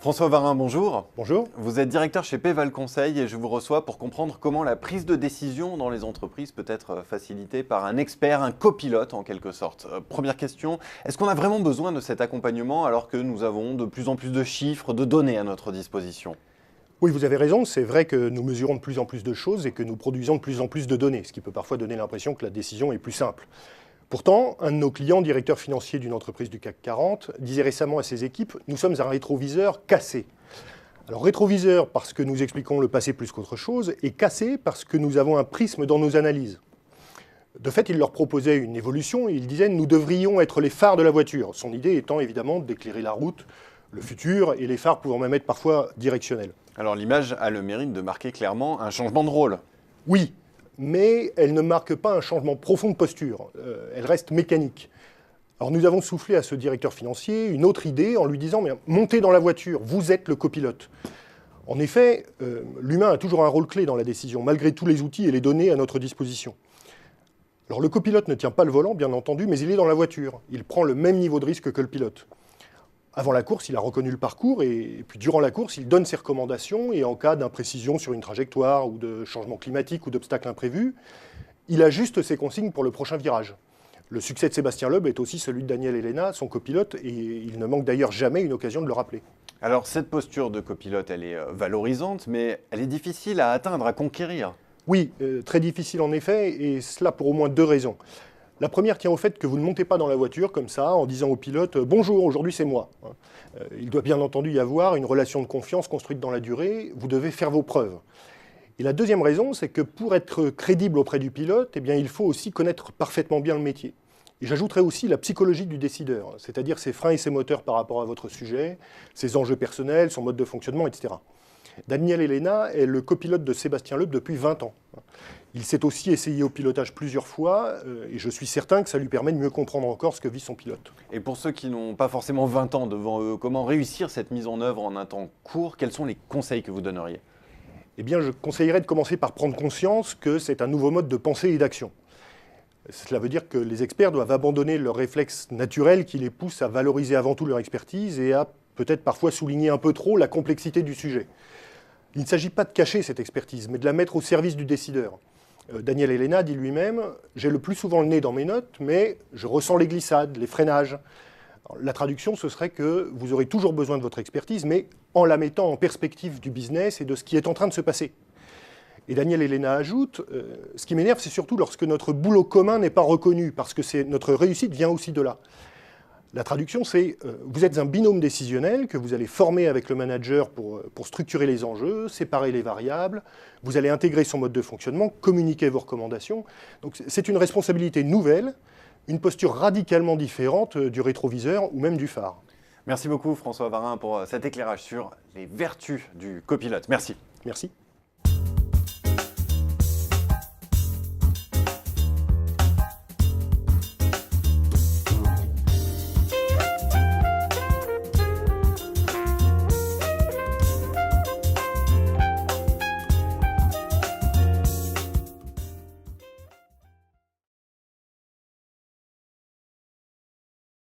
François Varin, bonjour. Bonjour. Vous êtes directeur chez Peval Conseil et je vous reçois pour comprendre comment la prise de décision dans les entreprises peut être facilitée par un expert, un copilote en quelque sorte. Première question, est-ce qu'on a vraiment besoin de cet accompagnement alors que nous avons de plus en plus de chiffres, de données à notre disposition ? Oui, vous avez raison, c'est vrai que nous mesurons de plus en plus de choses et que nous produisons de plus en plus de données, ce qui peut parfois donner l'impression que la décision est plus simple. Pourtant, un de nos clients, directeur financier d'une entreprise du CAC 40, disait récemment à ses équipes « Nous sommes un rétroviseur cassé ». Alors rétroviseur parce que nous expliquons le passé plus qu'autre chose, et cassé parce que nous avons un prisme dans nos analyses. De fait, il leur proposait une évolution et il disait « Nous devrions être les phares de la voiture ». Son idée étant évidemment d'éclairer la route, le futur, et les phares pouvant même être parfois directionnels. Alors l'image a le mérite de marquer clairement un changement de rôle. Oui, mais elle ne marque pas un changement profond de posture, elle reste mécanique. Alors nous avons soufflé à ce directeur financier une autre idée en lui disant « Montez dans la voiture, vous êtes le copilote ». En effet, l'humain a toujours un rôle clé dans la décision, malgré tous les outils et les données à notre disposition. Alors le copilote ne tient pas le volant, bien entendu, mais il est dans la voiture. Il prend le même niveau de risque que le pilote. Avant la course, il a reconnu le parcours et puis durant la course, il donne ses recommandations et en cas d'imprécision sur une trajectoire ou de changement climatique ou d'obstacle imprévu, il ajuste ses consignes pour le prochain virage. Le succès de Sébastien Loeb est aussi celui de Daniel Elena, son copilote, et il ne manque d'ailleurs jamais une occasion de le rappeler. Alors cette posture de copilote, elle est valorisante, mais elle est difficile à atteindre, à conquérir. Oui, très difficile en effet, et cela pour au moins deux raisons. La première tient au fait que vous ne montez pas dans la voiture comme ça, en disant au pilote « Bonjour, aujourd'hui c'est moi ». Il doit bien entendu y avoir une relation de confiance construite dans la durée, vous devez faire vos preuves. Et la deuxième raison, c'est que pour être crédible auprès du pilote, eh bien, il faut aussi connaître parfaitement bien le métier. Et j'ajouterais aussi la psychologie du décideur, c'est-à-dire ses freins et ses moteurs par rapport à votre sujet, ses enjeux personnels, son mode de fonctionnement, etc. Daniel Elena est le copilote de Sébastien Loeb depuis 20 ans. Il s'est aussi essayé au pilotage plusieurs fois, et je suis certain que ça lui permet de mieux comprendre encore ce que vit son pilote. Et pour ceux qui n'ont pas forcément 20 ans devant eux, comment réussir cette mise en œuvre en un temps court? Quels sont les conseils que vous donneriez? Eh bien, je conseillerais de commencer par prendre conscience que c'est un nouveau mode de pensée et d'action. Cela veut dire que les experts doivent abandonner leurs réflexes naturels qui les poussent à valoriser avant tout leur expertise et à peut-être parfois souligner un peu trop la complexité du sujet. Il ne s'agit pas de cacher cette expertise, mais de la mettre au service du décideur. Daniel Elena dit lui-même « J'ai le plus souvent le nez dans mes notes, mais je ressens les glissades, les freinages ». La traduction, ce serait que vous aurez toujours besoin de votre expertise, mais en la mettant en perspective du business et de ce qui est en train de se passer. Et Daniel Elena ajoute « Ce qui m'énerve, c'est surtout lorsque notre boulot commun n'est pas reconnu, parce que notre réussite vient aussi de là ». La traduction, c'est vous êtes un binôme décisionnel que vous allez former avec le manager pour structurer les enjeux, séparer les variables, vous allez intégrer son mode de fonctionnement, communiquer vos recommandations. Donc c'est une responsabilité nouvelle, une posture radicalement différente du rétroviseur ou même du phare. Merci beaucoup François Varin pour cet éclairage sur les vertus du copilote. Merci. Merci.